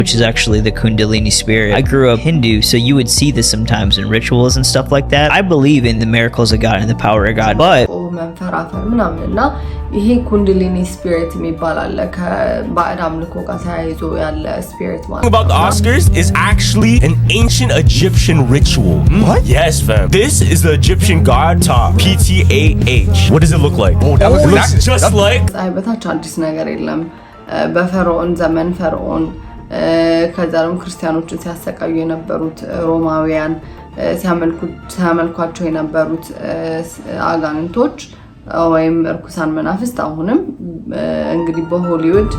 which is actually the Kundalini spirit. I grew up Hindu, so you would see this sometimes in rituals and stuff like that. I believe in the miracles of God and the power of God, but መንፈራፈር ምናምንና ይሄ ኩንድሊኒ ስፒሪት የሚባል አለ ከባዕድ አምልኮ ጋር ተያይዞ ያለ ስፒሪት ማለት about the Oscars is actually an ancient Egyptian ritual. What? Yes, fam. This is the Egyptian god Ptah, P-T-A-H. What does it look like? Oh, that looks just like በታች አዲስ ነገር የለም። በፈርዖን ዘመን ፈርዖን ከዛም ክርስቲያኖችን ሲያሰቃዩ የነበሩት ሮማውያን ሲያመልኳቸው የነበሩት አጋንንቶች ወይም እርኩሳን መናፍስት አሁንም እንግዲህ በሆሊውድ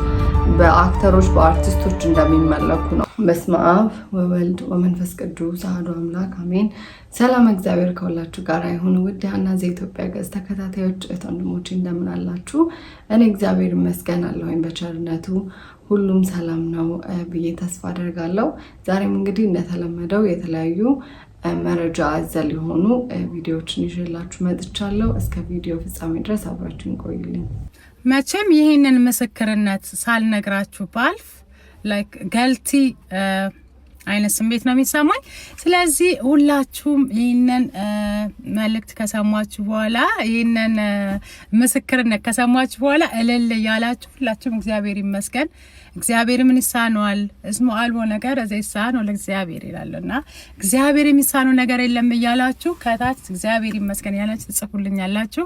በአክተሮች በአርቲስቶች እንደሚመለኩ ነው። በስመ አብ ወወልድ ወመንፈስ ቅዱስ አሐዱ አምላክ አሜን። ሰላም እግዚአብሔር ከሁላችሁ ጋር ይሁን። ውድ ሀና ዘኢትዮጵያ ገጽ ተከታታዮች ወንድሞቼ እንደምን አላችሁ? እኔ እግዚአብሔር ይመስገን አለሁኝ በቸርነቱ ሁሉም ሰላም ነው ብዬ ተስፋ አደርጋለሁ። ዛሬም እንግዲህ እንደተለመደው የተለያዩ መረጃ አዘል የሆኑ ቪዲዮዎችን ይዤላችሁ መጥቻለሁ። እስከ ቪዲዮ ፍጻሜ ድረስ አብራችሁን ቆዩልኝ። መቼም ይሄንን ምስክርነት ሳልነግራችሁ ባልፍ ላይክ ገልቲ አይነት ስሜት ነው የሚሰማኝ። ስለዚህ ሁላችሁም ይሄንን መልእክት ከሰማችሁ በኋላ ይሄንን ምስክርነት ከሰማችሁ በኋላ እልል ያላችሁ ሁላችሁም እግዚአብሔር ይመስገን። እግዚአብሔር ምን ይሳነዋል? እስሙ አልቦ ነገር እዚህ ይሳነው ለእግዚአብሔር ይላልና እግዚአብሔር የሚሳነው ነገር የለም እያላችሁ ከታች እግዚአብሔር ይመስገን ያላችሁ ጽፉልኛላችሁ።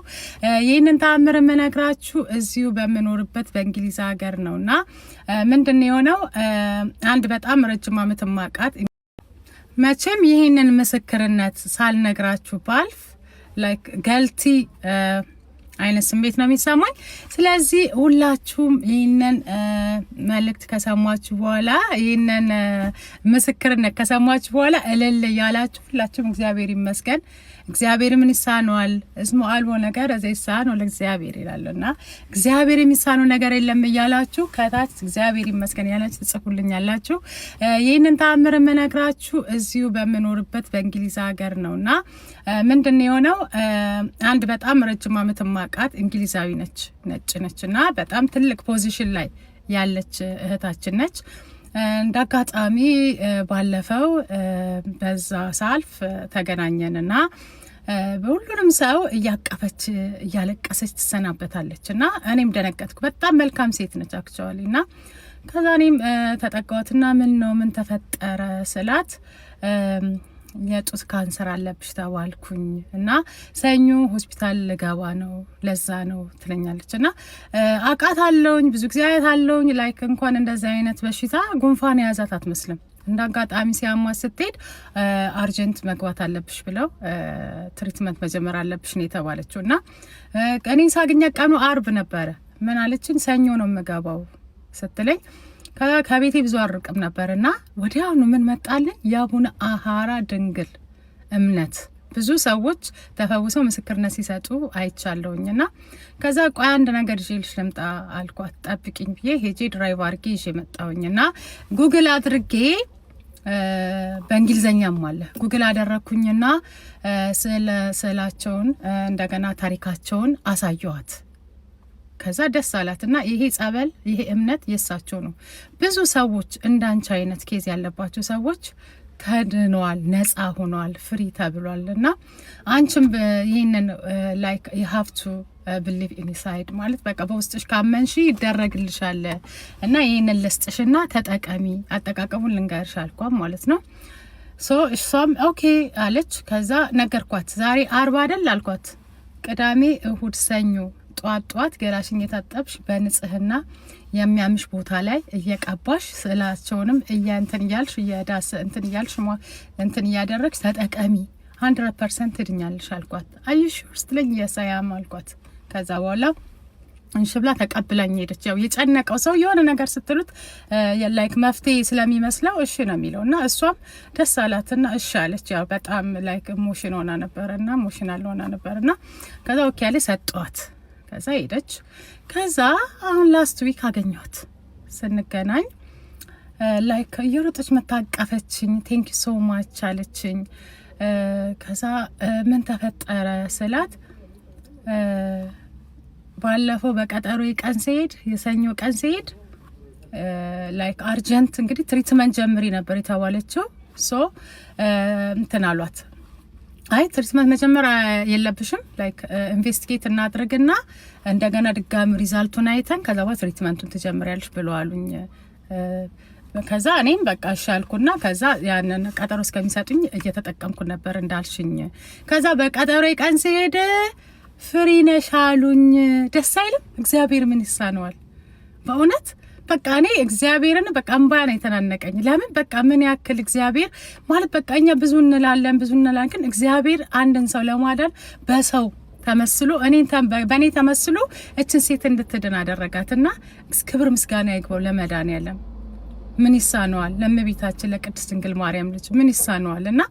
ይሄንን ተአምር መነግራችሁ እዚሁ በመኖርበት በእንግሊዝ ሀገር ነውና ምንድነው የሆነው? አንድ በጣም ረጅም ዓመት ማቃት መቼም ይሄንን ምስክርነት ሳልነግራችሁ ባልፍ ላይክ ገልቲ አይነት ስሜት ነው የሚሰማኝ። ስለዚህ ሁላችሁም ይሄንን መልእክት ከሰማችሁ በኋላ ይሄንን ምስክርነት ከሰማችሁ በኋላ እልል ያላችሁ ሁላችሁም እግዚአብሔር ይመስገን። እግዚአብሔር ምን ይሳነዋል? እስሙ አልቦ ነገር እዚህ ይሳነው ለእግዚአብሔር ይላልና እግዚአብሔር የሚሳነው ነገር የለም እያላችሁ ከታች እግዚአብሔር ይመስገን ያላችሁ ጽፉልኛላችሁ። ይሄንን ተአምር መነግራችሁ እዚሁ በመኖርበት በእንግሊዝ ሀገር ነውና ምንድነው የሆነው? አንድ በጣም ረጅም ዓመት ማቃት እንግሊዛዊ ነች፣ ነጭ ነችና በጣም ትልቅ ፖዚሽን ላይ ያለች እህታችን ነች። እንዳጋጣሚ ባለፈው በዛ ሳልፍ ተገናኘንና በሁሉንም ሰው እያቀፈች እያለቀሰች ትሰናበታለችና እኔም ደነገጥኩ። በጣም መልካም ሴት ነች አክቹአሊና ከዛኔም ተጠቃውትና ምን ተፈጠረ ስላት የጡት ካንሰር አለብሽ ተባልኩኝ እና ሰኞ ሆስፒታል ልገባ ነው ለዛ ነው ትለኛለችና አቃታለሁኝ ብዙ ጊዜ አያታለሁኝ ላይክ እንኳን እንደዛ አይነት በሽታ ጉንፋን ያዛት አትመስልም። እንዳጋጣሚ ሲያማት ስትሄድ አርጀንት መግባት አለብሽ ብለው ትሪትመንት መጀመር አለብሽ ነው የተባለችውና እኔን ሳገኛ ቀኑ አርብ ነበረ። ምን አለችኝ? ሰኞ ነው የምገባው ስትለኝ ከቤቴ ብዙ አርቅም ነበርና ወዲያውኑ ምን መጣልኝ? የአቡነ አሃራ ድንግል እምነት ብዙ ሰዎች ተፈውሰው ምስክርነት ሲሰጡ አይቻለሁኝና ከዛ ቆይ አንድ ነገር ይዤልሽ ልምጣ አልኳት። ጠብቂኝ ብዬ ሄጄ ድራይቭ አድርጌ ይዤ መጣሁኝና ጉግል አድርጌ በእንግሊዘኛም አለ ጉግል አደረኩኝና ስላቸውን እንደገና ታሪካቸውን አሳየዋት። ከዛ ደስ አላትና ይሄ ጸበል ይሄ እምነት የሳቸው ነው። ብዙ ሰዎች እንዳንቺ አይነት ኬዝ ያለባቸው ሰዎች ተድነዋል፣ ነፃ ሆነዋል፣ ፍሪ ተብሏልና አንቺም ይሄንን ላይክ you have to believe inside ማለት በቃ በውስጥሽ ካመንሽ ይደረግልሻል እና ይሄንን ልስጥሽና ተጠቀሚ፣ አጠቃቀሙን ልንገርሽ አልኳት ማለት ነው። እሷም ኦኬ አለች። ከዛ ነገርኳት። ዛሬ አርባ አይደል አልኳት። ቅዳሜ እሁድ ሰኞ ጧት ገላሽን የታጠብሽ በንጽህና የሚያምሽ ቦታ ላይ እየቀባሽ ስላቸውንም እያንተን ያልሽ እያዳስ እንትን ያልሽ እንትን ያደረግሽ ተጠቀሚ 100% ትድኛለሽ አልኳት። አይሽ ስትለኝ የሳያም አልኳት። ከዛ በኋላ እንሽብላ ተቀብላኝ ሄደች። ያው የጨነቀው ሰው የሆነ ነገር ስትሉት ላይክ መፍትሄ ስለሚመስለው እሺ ነው የሚለውና እሷም ደስ አላትና እሺ አለች። ያው በጣም ላይክ ኢሞሽናል ሆና ነበርና ከዛ ኦኬ አለ ሰጧት። ከዛ ሄደች። ከዛ አሁን ላስት ዊክ አገኘኋት። ስንገናኝ ላይክ የሮጠች መታቀፈችኝ። ቴንክ ዩ ሶ ማች አለችኝ። ከዛ ምን ተፈጠረ ስላት ባለፈው በቀጠሮ ቀን ሲሄድ የሰኞ ቀን ሲሄድ ላይክ አርጀንት እንግዲህ ትሪትመንት ጀምሪ ነበር የተባለችው ሶ እንትን አሏት አይ ትሪትመንት መጀመር የለብሽም ላይክ ኢንቨስቲጌት እናድርግና እንደገና ድጋሚ ሪዛልቱን አይተን ከዛ በኋላ ትሪትመንቱን ትጀምሪያለሽ ብለዋሉኝ ከዛ እኔም በቃ ሻልኩና ከዛ ያንን ቀጠሮ እስከሚሰጡኝ እየተጠቀምኩ ነበር እንዳልሽኝ ከዛ በቀጠሮ ቀን ሲሄድ ፍሪ ነሽ አሉኝ ደስ አይልም እግዚአብሔር ምን ይሳነዋል በእውነት በቃ እኔ እግዚአብሔርን በቃ እንባ ነው የተናነቀኝ ለምን በቃ ምን ያክል እግዚአብሔር ማለት በቃ እኛ ብዙ እንላለን ግን እግዚአብሔር አንድን ሰው ለማዳን በሰው ተመስሎ በእኔ ተመስሎ እችን ሴት እንድትድን አደረጋትና ክብር ምስጋና ይግባው ለመድኃኒዓለም ምን ይሳነዋል ለእመቤታችን ለቅድስት ድንግል ማርያም ልጅ ምን ይሳነዋልና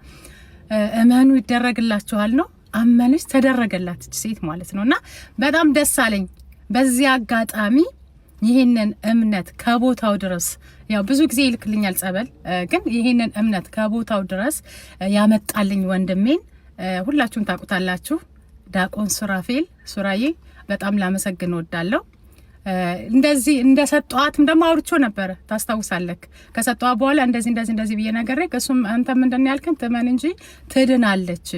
እመኑ ይደረግላችኋል ነው አመነች ተደረገላት ሴት ማለት ነውና በጣም ደስ አለኝ በዚህ አጋጣሚ ይሄንን እምነት ከቦታው ድረስ ያው ብዙ ጊዜ ይልክልኛል ጸበል ግን ይሄንን እምነት ከቦታው ድረስ ያመጣልኝ ወንድሜን ሁላችሁም ታውቁታላችሁ ዳቆን ሱራዬ በጣም ላመሰግን ወዳለሁ እንደዚህ እንደሰጧትም ደግሞ አውርቾ ነበር ታስታውሳለህ ከሰጧ በኋላ እንደዚህ ብዬ ነገርኩ እሱም አንተ ምንድነው ያልከን ተመን እንጂ ትድናለች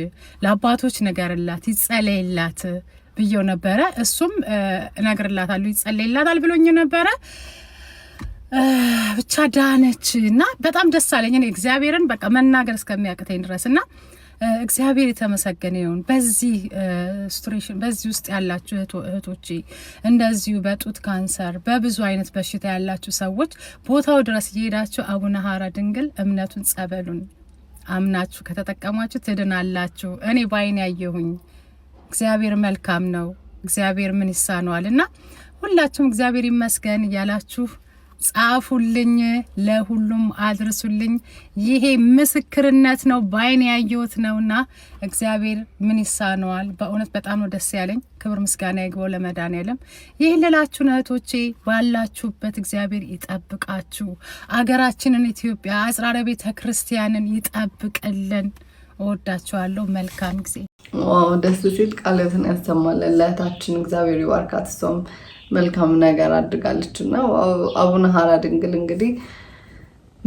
ለአባቶች ነገርላት ይጸለይላት ብዬው ነበር እሱም ነገርላታለሁ ይጸለይላታል ብሎኝ ነበር ብቻ ዳነችና በጣም ደስ አለኝ እኔ እግዚአብሔርን በቃ መናገር እስከሚያቅተኝ ድረስና እግዚአብሔር የተመሰገነ ይሁን በዚህ ስትሬሽን በዚህ ውስጥ ያላችሁ እህቶቼ እንደዚሁ በጡት ካንሰር በብዙ አይነት በሽታ ያላችሁ ሰዎች ቦታው ድረስ እየሄዳችሁ አቡነ ሀራ ድንግል እምነቱን ጸበሉን አምናችሁ ከተጠቀማችሁ ትድናላችሁ እኔ ባይኔ ያየሁኝ እግዚአብሔር መልካም ነው እግዚአብሔር ምን ይሳነዋልና ሁላችሁም እግዚአብሔር ይመስገን ያላችሁ ጻፉልኝ ለሁሉም አድርሱልኝ ይሄ ምስክርነት ነው ባይኔ ያየሁት ነውና እግዚአብሔር ምን ይሳነዋል በእውነት በጣም ነው ደስ ያለኝ ክብር ምስጋና ይግባው ለመድኃኒዓለም ይሄ ለላችሁ እህቶቼ ባላችሁበት እግዚአብሔር ይጠብቃችሁ አገራችንን ኢትዮጵያ አጽራረ ቤተ ክርስቲያንን ይጠብቅልን እወዳችኋለሁ መልካም ጊዜ ደስ ሲል ቃላትን ያሰማልን ለታችን እግዚአብሔር ይባርካት እሷም መልካም ነገር አድርጋለችና አቡነ ሀራ ድንግል እንግዲህ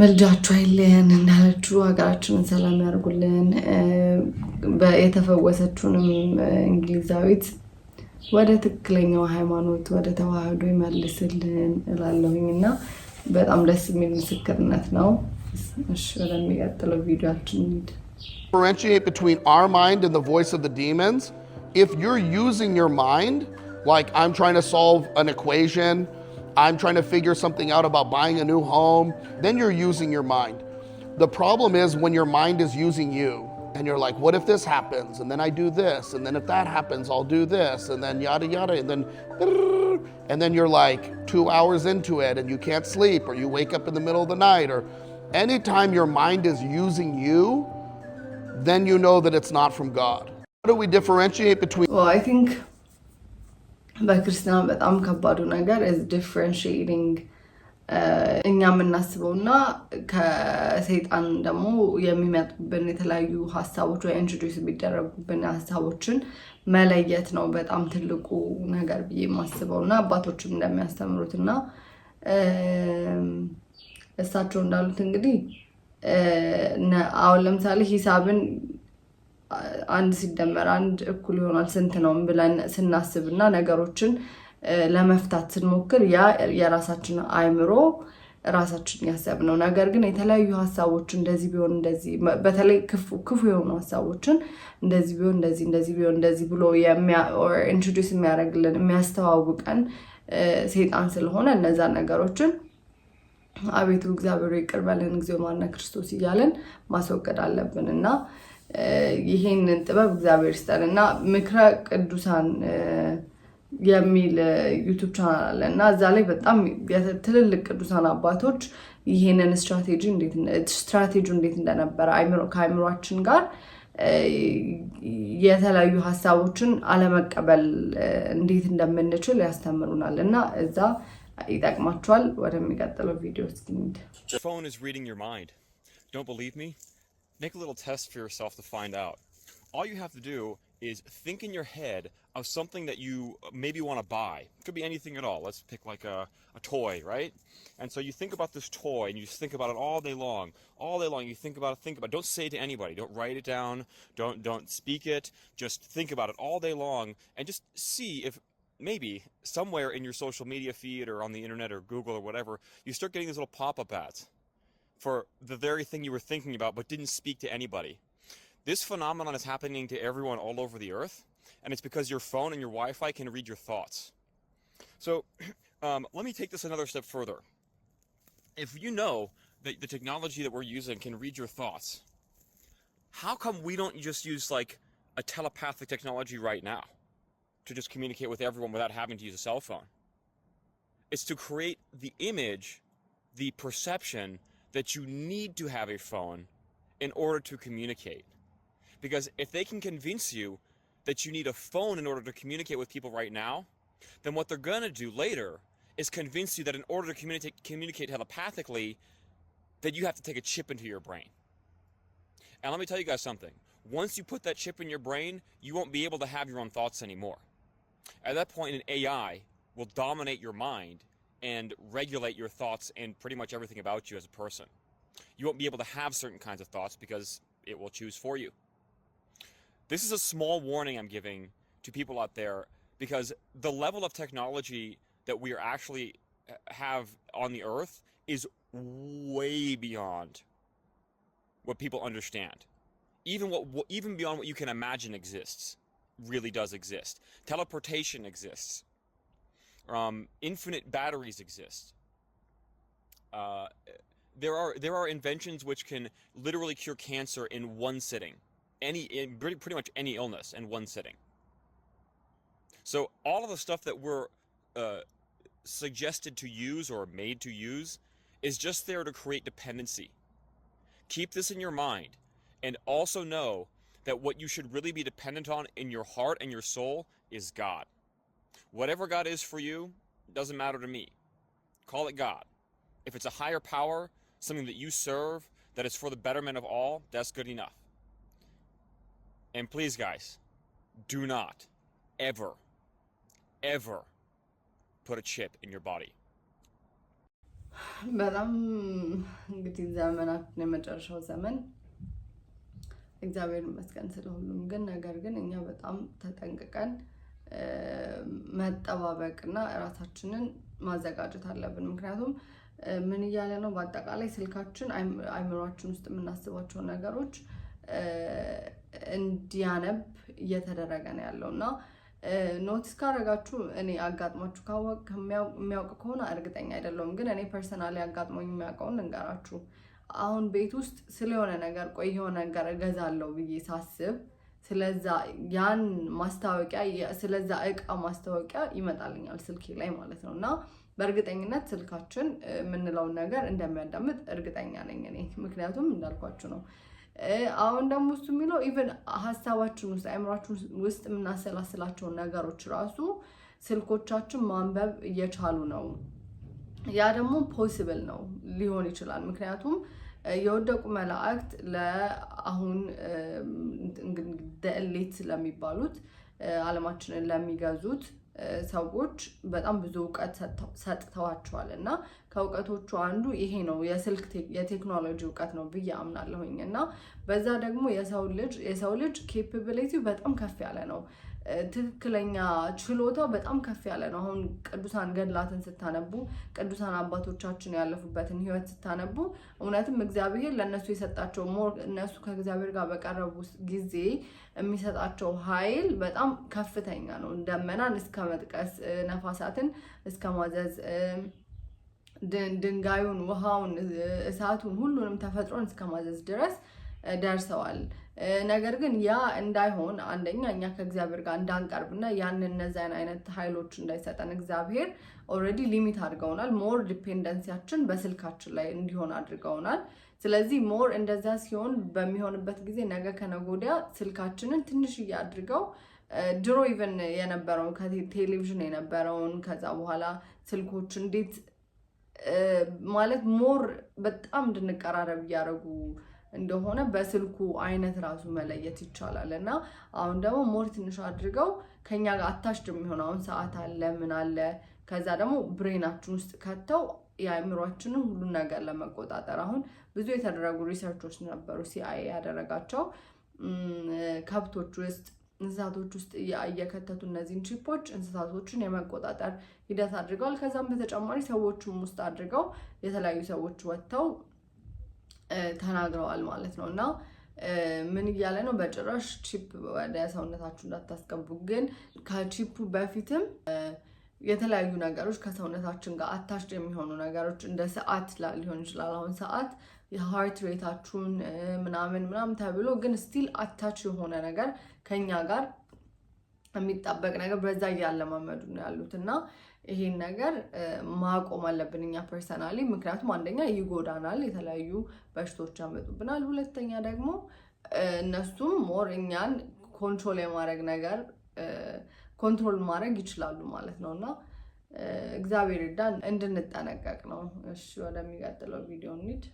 መልጃችሁ አይለየን እንዳለችው ሀገራችንን ሰላም ያርጉልን የተፈወሰችውንም እንግሊዛዊት ወደ ትክክለኛው ሃይማኖት ወደ ተዋህዶ ይመልስልን እላለሁኝና በጣም ደስ የሚል ምስክርነት ነው እሺ ወደሚቀጥለው ቪዲዮአችን differentiate between our mind and the voice of the demons. If you're using your mind, like I'm trying to solve an equation, I'm trying to figure something out about buying a new home, then you're using your mind. The problem is when your mind is using you and you're like, what if this happens? And then I do this. And then if that happens, I'll do this. And then yada, yada. And then you're like 2 hours into it and you can't sleep or you wake up in the middle of the night or anytime your mind is using you, then you know that it's not from God. How do we differentiate between... Well, I think በክርስትና በጣም ከባዱ ነገር is differentiating እኛ የምናስበውና ከሰይጣን ደግሞ የሚመጡብን የተለያዩ ሀሳቦች ወይ ኢንትሮዲዩስ የሚደረጉብን ሀሳቦችን መለየት ነው በጣም ትልቁ ነገር ብዬ የማስበውና አባቶችም እንደሚያስተምሩትና እሳቸው እንዳሉት እንግዲህ አሁን ለምሳሌ ሂሳብን አንድ ሲደመር አንድ እኩል ይሆናል ስንት ነው ብለን ስናስብና ነገሮችን ለመፍታት ስንሞክር ያ የራሳችን አይምሮ ራሳችን ያሰብነው ነገር ግን የተለያዩ ሀሳቦች እንደዚህ ቢሆን እንደዚህ በተለይ ክፉ የሆኑ ሀሳቦችን እንደዚህ ቢሆን እንደዚህ ቢሆን እንደዚህ ብሎ ኢንትሮዲዩስ የሚያደርግልን የሚያስተዋውቀን ሰይጣን ስለሆነ እነዛ ነገሮችን አቤቱ እግዚአብሔር ይቅር በለን እግዚኦ ማረነ ክርስቶስ እያለን ማስወገድ አለብንና ይሄንን ጥበብ እግዚአብሔር ይስጠንና ምክረ ቅዱሳን የሚል ዩቲዩብ ቻናል አለና እዛ ላይ በጣም ትልልቅ ቅዱሳን አባቶች ይሄንን ስትራቴጂው እንዴት እንደነበረ ከአይምሮአችን ጋር የተለያዩ ሀሳቦችን አለመቀበል እንዴት እንደምንችል ያስተምሩናልና እዛ ይጠቅማችኋል ወደሚቀጥለው ቪዲዮ እስኪንድ Your phone is reading your mind. Don't believe me? Make a little test for yourself to find out. All you have to do is think in your head of something that you maybe want to buy. It could be anything at all. Let's pick like a toy, right? And so you think about this toy and you just think about it all day long. All day long you think about it. Don't say it to anybody. Don't write it down. Don't speak it. Just think about it all day long and just see if maybe somewhere in your social media feed or on the internet or Google or whatever, you start getting these little pop-up ads for the very thing you were thinking about but didn't speak to anybody. This phenomenon is happening to everyone all over the earth, and it's because your phone and your Wi-Fi can read your thoughts. So let me take this another step further. If you know that the technology that we're using can read your thoughts, how come we don't just use like a telepathic technology right now to just communicate with everyone without having to use a cell phone? It's to create the image, the perception that you need to have a phone in order to communicate. Because if they can convince you that you need a phone in order to communicate with people right now, then what they're going to do later is convince you that in order to communicate telepathically, that you have to take a chip into your brain. And let me tell you guys something. Once you put that chip in your brain, you won't be able to have your own thoughts anymore. At that point, an AI will dominate your mind and regulate your thoughts and pretty much everything about you as a person. You won't be able to have certain kinds of thoughts because it will choose for you. This is a small warning I'm giving to people out there because the level of technology that we are actually have on the earth is way beyond what people understand. Even beyond what you can imagine exists, really does exist. Teleportation exists. Infinite batteries exist. There are inventions which can literally cure cancer in one sitting. Pretty much any illness in one sitting. So all of the stuff that we're suggested to use or made to use is just there to create dependency. Keep this in your mind, and also know that what you should really be dependent on in your heart and your soul is God. Whatever God is for you, doesn't matter to me. Call it God. If it's a higher power, something that you serve, that is for the betterment of all, that's good enough. And please, guys, do not ever put a chip in your body. በጣም እንግዲህ ዘመናችን የመጨረሻው ዘመን እግዚአብሔር ይመስገን ስለሁሉም ግን ነገር ግን እኛ በጣም ተጠንቅቀን መጠባበቅና ራሳችንን ማዘጋጀት አለብን። ምክንያቱም ምን እያለ ነው በአጠቃላይ ስልካችን አይምሮአችን ውስጥ የምናስባቸው ነገሮች እንዲያነብ እየተደረገ ነው ያለውና ኖቲስ ካረጋችሁ እኔ አጋጥማችሁ የሚያውቅ ከሆነ እርግጠኛ አይደለሁም ግን እኔ ፐርሰናሊ አጋጥሞኝ የሚያውቀውን እንገራችሁ። አሁን ቤት ውስጥ ስለሆነ ነገር የሆነ ነገር እገዛለሁ ብዬ ሳስብ ስለዛ ያን ማስታወቂያ ስለዛ እቃ ማስታወቂያ ይመጣልኛል ስልኬ ላይ ማለት ነውና በእርግጠኝነት ስልካችን ምንለውን ነገር እንደሚያዳምጥ እርግጠኛ ነኝ እኔ ምክንያቱም እንዳልኳችሁ ነው። አሁን ደግሞ እሱ የሚለው ኢቭን ሐሳባችን ውስጥ አይምሮአችን ውስጥ የምናሰላስላቸው ነገሮች ራሱ ስልኮቻችን ማንበብ እየቻሉ ነው። ያ ደግሞ ፖሲብል ነው ሊሆን ይችላል። ምክንያቱም የወደቁ መላእክት ለአሁን ደእሌት ለሚባሉት ዓለማችንን ለሚገዙት ሰዎች በጣም ብዙ ዕውቀት ሰጥተዋቸዋል እና ከዕውቀቶቹ አንዱ ይሄ ነው የስልክ የቴክኖሎጂ ዕውቀት ነው ብዬ አምናለሁኝ እና በዛ ደግሞ የሰው ልጅ ኬፓቢሊቲው በጣም ከፍ ያለ ነው። ትክክለኛ ችሎታው በጣም ከፍ ያለ ነው። አሁን ቅዱሳን ገድላትን ስታነቡ ቅዱሳን አባቶቻችን ያለፉበትን ህይወት ስታነቡ እውነትም እግዚአብሔር ለነሱ የሰጣቸው እነሱ ከእግዚአብሔር ጋር በቀረቡ ጊዜ የሚሰጣቸው ኃይል በጣም ከፍተኛ ነው። ደመናን እስከ መጥቀስ፣ ነፋሳትን እስከ ማዘዝ፣ ድንጋዩን፣ ውሃውን፣ እሳቱን ሁሉንም ተፈጥሮን እስከ ማዘዝ ድረስ ደርሰዋል። ነገር ግን ያ እንዳይሆን አንደኛ እኛ ከእግዚአብሔር ጋር እንዳንቀርብና እነዛን አይነት ኃይሎች እንዳይሰጠን እግዚአብሔር ኦልሬዲ ሊሚት አድርገውናል። ሞር ዲፔንደንሲያችን በስልካችን ላይ እንዲሆን አድርገውናል። ስለዚህ ሞር እንደዛ ሲሆን በሚሆንበት ጊዜ ነገ ከነገ ወዲያ ስልካችንን ትንሽዬ አድርገው ድሮ ኢቨን የነበረውን ከቴሌቪዥን የነበረውን ከዛ በኋላ ስልኮች እንዴት ማለት ሞር በጣም እንድንቀራረብ እያደረጉ እንደሆነ በስልኩ አይነት ራሱ መለየት ይቻላል። እና አሁን ደግሞ ሞር ትንሽ አድርገው ከኛ ጋር አታችድ የሚሆነው አሁን ሰዓት አለ ምን አለ ከዛ ደግሞ ብሬናችን ውስጥ ከተው የአእምሯችንን ሁሉን ነገር ለመቆጣጠር አሁን ብዙ የተደረጉ ሪሰርቾች ነበሩ ሲአይኤ ያደረጋቸው ከብቶች ውስጥ እንስሳቶች ውስጥ እየከተቱ እነዚህን ቺፖች እንስሳቶችን የመቆጣጠር ሂደት አድርገዋል። ከዛም በተጨማሪ ሰዎችም ውስጥ አድርገው የተለያዩ ሰዎች ወጥተው ተናግረዋል ማለት ነው። እና ምን እያለ ነው በጭራሽ ቺፕ ወደ ሰውነታችሁ እንዳታስገቡ፣ ግን ከቺፑ በፊትም የተለያዩ ነገሮች ከሰውነታችን ጋር አታችድ የሚሆኑ ነገሮች እንደ ሰዓት ሊሆን ይችላል። አሁን ሰዓት የሃርት ሬታችሁን ምናምን ተብሎ ግን ስቲል አታች የሆነ ነገር ከኛ ጋር የሚጣበቅ ነገር በዛ እያለማመዱ ነው ያሉት እና ይሄን ነገር ማቆም አለብን እኛ ፐርሰናሊ። ምክንያቱም አንደኛ ይጎዳናል፣ የተለያዩ በሽቶች ያመጡብናል። ሁለተኛ ደግሞ እነሱም ሞር እኛን ኮንትሮል የማድረግ ነገር ኮንትሮል ማድረግ ይችላሉ ማለት ነው እና እግዚአብሔር ይርዳን እንድንጠነቀቅ ነው። እሺ ወደሚቀጥለው ቪዲዮ እንሂድ።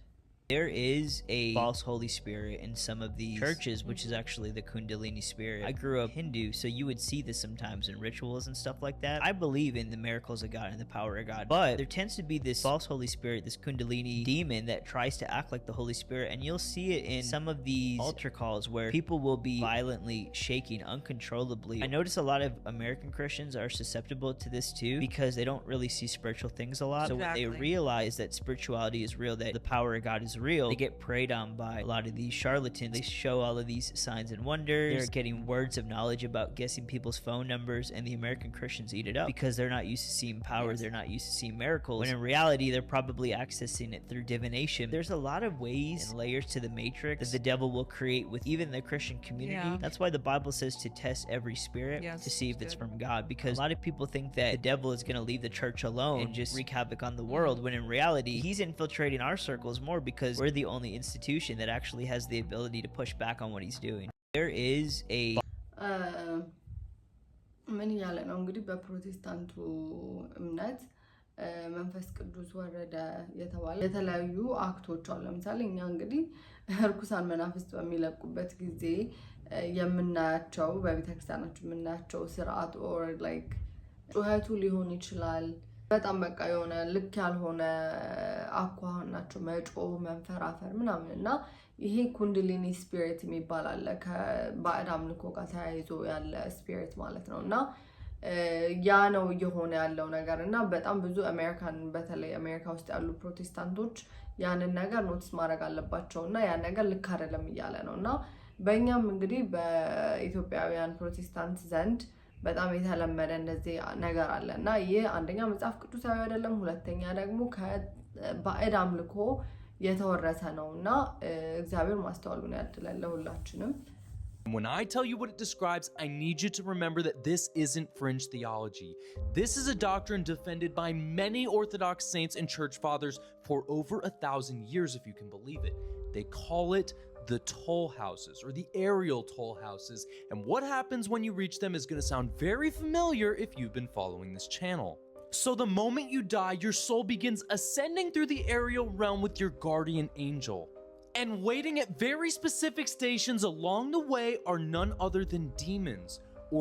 There is a false Holy Spirit in some of these churches, which is actually the Kundalini spirit. I grew up Hindu, so you would see this sometimes in rituals and stuff like that. I believe in the miracles of God and the power of God, but there tends to be this false Holy Spirit, this Kundalini demon that tries to act like the Holy Spirit, and you'll see it in some of these altar calls where people will be violently shaking uncontrollably. I notice a lot of American Christians are susceptible to this too because they don't really see spiritual things a lot. So when they realize that spirituality is real, that the power of God is real, they get preyed on by a lot of these charlatans. They show all of these signs and wonders. They're getting words of knowledge about guessing people's phone numbers, and the American Christians eat it up because they're not used to seeing power. They're not used to seeing miracles, when in reality they're probably accessing it through divination. There's a lot of ways and layers to the matrix that the devil will create with even the Christian community. That's why the Bible says to test every spirit to see if it's from God, because a lot of people think that the devil is going to leave the church alone and just wreak havoc on the world, when in reality he's infiltrating our circles more because we're the only institution that actually has the ability to push back on what he's doing. There is a ምን እያለ ነው እንግዲህ በፕሮቴስታንቱ እምነት መንፈስ ቅዱስ ወረደ የተባለ የተለያዩ አክቶች አሉ። ለምሳሌ እኛ እንግዲህ እርኩሳን መናፍስት በሚለቁበት ጊዜ የምናያቸው በቤተክርስቲያናችን የምናያቸው ስርዓት ኦር ላይክ ጩኸቱ ሊሆን ይችላል። በጣም በቃ የሆነ ልክ ያልሆነ አኳኋን ናቸው፣ መጮህ፣ መንፈራፈር ምናምን እና ይሄ ኩንድሊኒ ስፒሪት የሚባል አለ ከባዕድ አምልኮ ጋር ተያይዞ ያለ ስፒሪት ማለት ነው እና ያ ነው እየሆነ ያለው ነገር እና በጣም ብዙ አሜሪካን በተለይ አሜሪካ ውስጥ ያሉ ፕሮቴስታንቶች ያንን ነገር ኖቲስ ማድረግ አለባቸው እና ያ ነገር ልክ አይደለም እያለ ነው እና በእኛም እንግዲህ በኢትዮጵያውያን ፕሮቴስታንት ዘንድ በጣም የተለመደ እንደዚህ ነገር አለ እና ይሄ አንደኛ መጽሐፍ ቅዱሳዊ አይደለም፣ ሁለተኛ ደግሞ ከባዕድ አምልኮ የተወረሰ ነው እና እግዚአብሔር ማስተዋሉን ያድለን ለሁላችንም። When I tell you what it describes, I need you to remember that this isn't fringe theology. This is a doctrine defended by many Orthodox saints and church fathers for over 1,000 years, if you can believe it. They call it the toll houses, or the aerial toll houses, and what happens when you reach them is going to sound very familiar if you've been following this channel. So the moment you die, your soul begins ascending through the aerial realm with your guardian angel. And waiting at very specific stations along the way are none other than demons,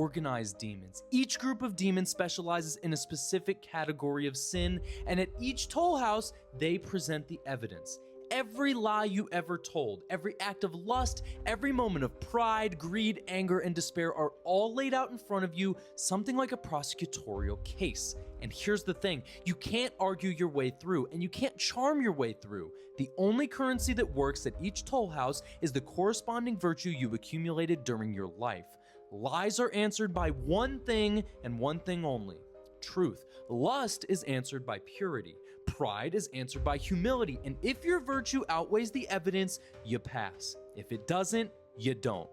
organized demons. Each group of demons specializes in a specific category of sin, and at each toll house, they present the evidence. Every lie you ever told, every act of lust, every moment of pride, greed, anger, and despair are all laid out in front of you, something like a prosecutorial case. And here's the thing, you can't argue your way through, and you can't charm your way through. The only currency that works at each toll house is the corresponding virtue you accumulated during your life. Lies are answered by one thing and one thing only: truth. Lust is answered by purity. Pride is answered by humility. And if your virtue outweighs the evidence, you pass. If it doesn't, you don't.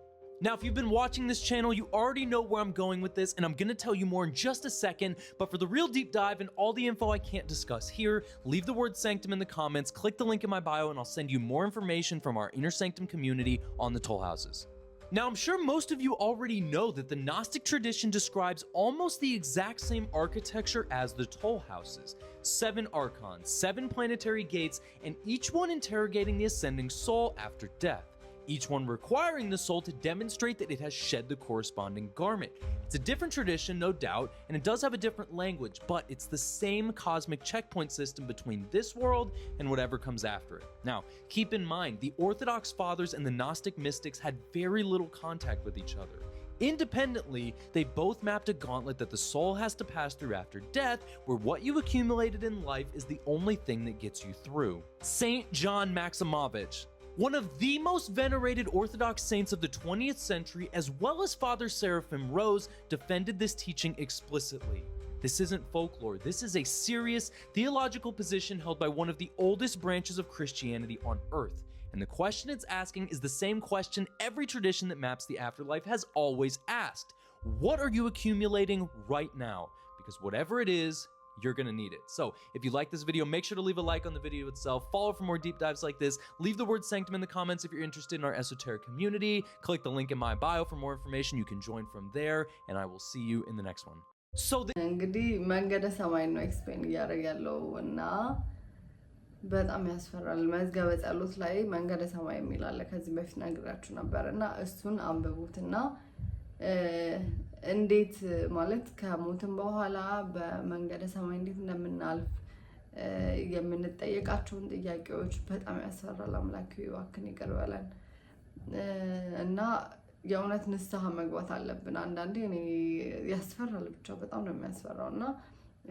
Now, if you've been watching this channel, you already know where I'm going with this, and I'm going to tell you more in just a second. But for the real deep dive and all the info I can't discuss here, leave the word sanctum in the comments, click the link in my bio, and I'll send you more information from our Inner Sanctum community on the toll houses. Now, I'm sure most of you already know that the Gnostic tradition describes almost the exact same architecture as the toll houses. 7 archons, 7 planetary gates, and each one interrogating the ascending soul after death. Each one requiring the soul to demonstrate that it has shed the corresponding garment. It's a different tradition, no doubt, and it does have a different language, but it's the same cosmic checkpoint system between this world and whatever comes after it. Now, keep in mind, the Orthodox fathers and the Gnostic mystics had very little contact with each other. Independently, they both mapped a gauntlet that the soul has to pass through after death, where what you accumulated in life is the only thing that gets you through. Saint John Maximovich, one of the most venerated Orthodox saints of the 20th century, as well as Father Seraphim Rose, defended this teaching explicitly. This isn't folklore, this is a serious theological position held by one of the oldest branches of Christianity on earth. And the question it's asking is the same question every tradition that maps the afterlife has always asked. What are you accumulating right now? Because whatever it is, you're gonna need it. So if you like this video, make sure to leave a like on the video itself, follow for more deep dives like this, leave the word sanctum in the comments if you're interested in our esoteric community, click the link in my bio for more information, you can join from there, and I will see you in the next one. So እንግዲህ መንገደ ሰማይ ነው ኤክስፕሌን እያደረገ ያለው እና በጣም ያስፈራል። መዝገበ ጸሎት ላይ መንገደ ሰማይ የሚል አለ። ከዚህ በፊት ነግራችሁ ነበር እና እሱን አንብቡትና እንዴት ማለት ከሞትም በኋላ በመንገደ ሰማይ እንዴት እንደምናልፍ የምንጠየቃቸውን ጥያቄዎች በጣም ያስፈራል። አምላክ ይባርክን ይቅር በለን እና የእውነት ንስሐ መግባት አለብን። አንዳንዴ እኔ ያስፈራል፣ ብቻ በጣም ነው የሚያስፈራው እና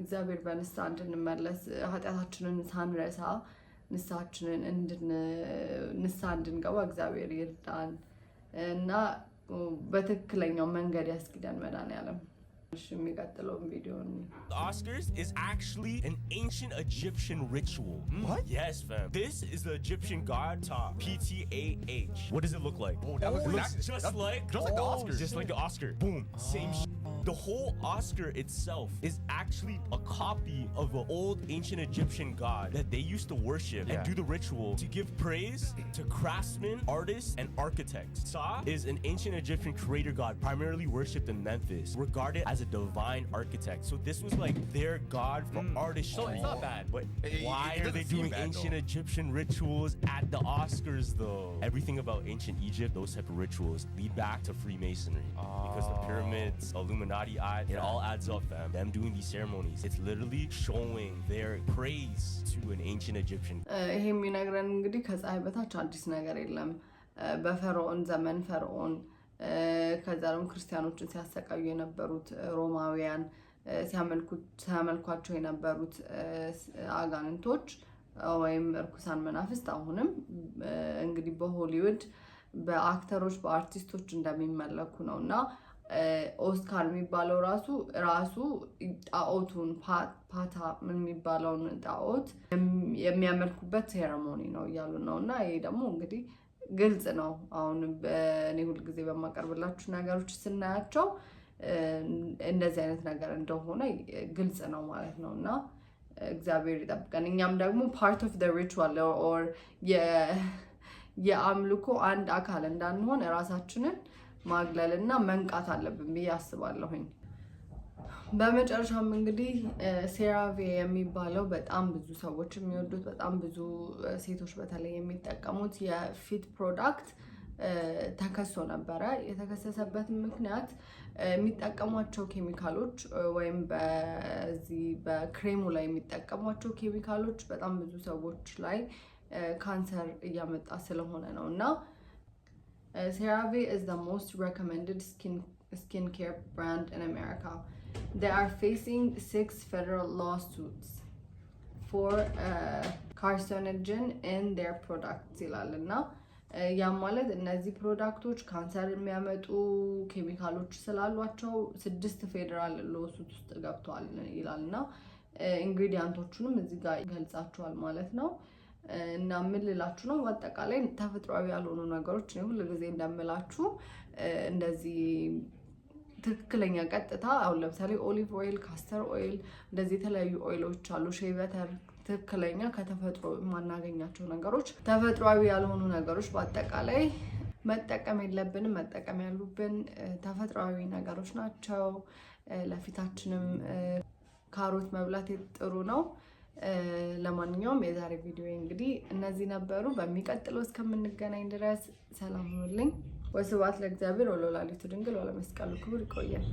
እግዚአብሔር በንስሐ እንድንመለስ ኃጢአታችንን ሳንረሳ ንስሐችንን ንስሐ እንድንገባ እግዚአብሔር ይርዳን እና በትክክለኛው መንገድ ያስኪዳን መድኃኒዓለም። The Oscars is actually an ancient Egyptian ritual. What? Yes, fam. This is the Egyptian god Ptah, P-T-A-H. What does it look like? Oh, it looks just like the Oscar. Just like the Oscar. Boom. Same shit. The whole Oscar itself is actually a copy of an old ancient Egyptian god that they used to worship and do the ritual to give praise to craftsmen, artists, and architects. Ptah is an ancient Egyptian creator god primarily worshipped in Memphis, regarded as a divine architect. So this was like their god for artistry. So it's not bad. But why are they doing ancient Egyptian rituals at the Oscars though? Everything about ancient Egypt, those type of rituals lead back to Freemasonry. Because the pyramids, Illuminati, it all adds up, fam. Them doing these ceremonies, it's literally showing their praise to an ancient Egyptian. ይሄ የሚነግረን እንግዲህ ከፀሐይ በታች አዲስ ነገር የለም። በፈርዖን ዘመን ፈርዖን ከዛ ደግሞ ክርስቲያኖችን ሲያሰቃዩ የነበሩት ሮማውያን ሲያመልኳቸው የነበሩት አጋንንቶች ወይም እርኩሳን መናፍስት አሁንም እንግዲህ በሆሊውድ በአክተሮች በአርቲስቶች እንደሚመለኩ ነውና ኦስካር የሚባለው ራሱ ጣዖቱን ፓታ ምን የሚባለውን ጣዖት የሚያመልኩበት ሴሬሞኒ ነው እያሉ ነውና ይሄ ደግሞ እንግዲህ ግልጽ ነው። አሁን በእኔ ሁሉ ጊዜ በማቀርብላችሁ ነገሮች ስናያቸው እንደዚህ አይነት ነገር እንደሆነ ግልጽ ነው ማለት ነውና እግዚአብሔር ይጠብቀን። እኛም ደግሞ part of the ritual or የአምልኮ አንድ አካል እንዳንሆን ራሳችንን ማግለልና መንቃት አለብን ብዬ አስባለሁኝ። በመጨረሻም እንግዲህ ሴራቬ የሚባለው በጣም ብዙ ሰዎች የሚወዱት በጣም ብዙ ሴቶች በተለይ የሚጠቀሙት የፊት ፕሮዳክት ተከሶ ነበረ። የተከሰሰበት ምክንያት የሚጠቀሟቸው ኬሚካሎች ወይም በዚህ በክሬሙ ላይ የሚጠቀሟቸው ኬሚካሎች በጣም ብዙ ሰዎች ላይ ካንሰር እያመጣ ስለሆነ ነውና CeraVe is the most recommended skincare brand in America. They are facing 6 federal lawsuits for carcinogen in their products. ያ ማለት እነዚህ ፕሮዳክቶች ካንሰር የሚያመጡ ኬሚካሎች ስላሏቸው 6 ፌደራል ሎሱት ውስጥ ገብተዋል ይላልና ኢንግሪዲየንቶቹንም እዚህ ጋር ይገልጻቸዋል ማለት ነው። እና ምን ልላችሁ ነው በአጠቃላይ ተፈጥሯዊ ያልሆኑ ነገሮች ነው ሁሉ ጊዜ እንደምላችሁ እንደዚህ ትክክለኛ ቀጥታ አሁን ለምሳሌ ኦሊቭ ኦይል፣ ካስተር ኦይል እንደዚህ የተለያዩ ኦይሎች አሉ ሼይ በተር ትክክለኛ ከተፈጥሮ ማናገኛቸው ነገሮች ተፈጥሯዊ ያልሆኑ ነገሮች በአጠቃላይ መጠቀም የለብንም። መጠቀም ያሉብን ተፈጥሯዊ ነገሮች ናቸው። ለፊታችንም ካሮት መብላት ጥሩ ነው። ለማንኛውም የዛሬ ቪዲዮ እንግዲህ እነዚህ ነበሩ። በሚቀጥለው እስከምንገናኝ ድረስ ሰላም ሁኑልኝ። ወስብሐት ለእግዚአብሔር ወለወላዲቱ ድንግል ወለመስቀሉ ክቡር። ይቆያል።